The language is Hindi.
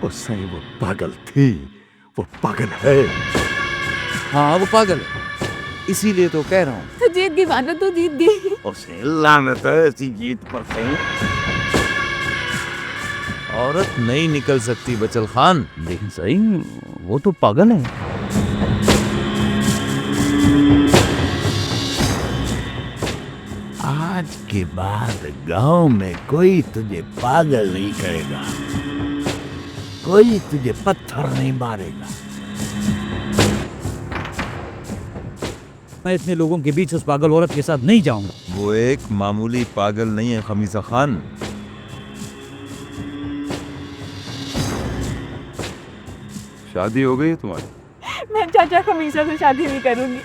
उससे वो पागल थी, वो पागल है। हाँ वो पागल है, इसीलिए तो कह रहा हूँ। तो जीत गई मानो, तो जीत गई। उसे लानत है ऐसी जीत पर से। औरत नहीं निकल सकती बचल खान। लेकिन सही, वो तो पागल है। आज के बाद गांव में कोई तुझे पागल नहीं करेगा, कोई तुझे पत्थर नहीं मारेगा। मैं इतने लोगों के बीच उस पागल औरत के साथ नहीं जाऊंगा। वो एक मामूली पागल नहीं है खमीसा खान। शादी हो गई है तुम्हारी? मैं चाचा खमीसा से शादी नहीं करूंगी।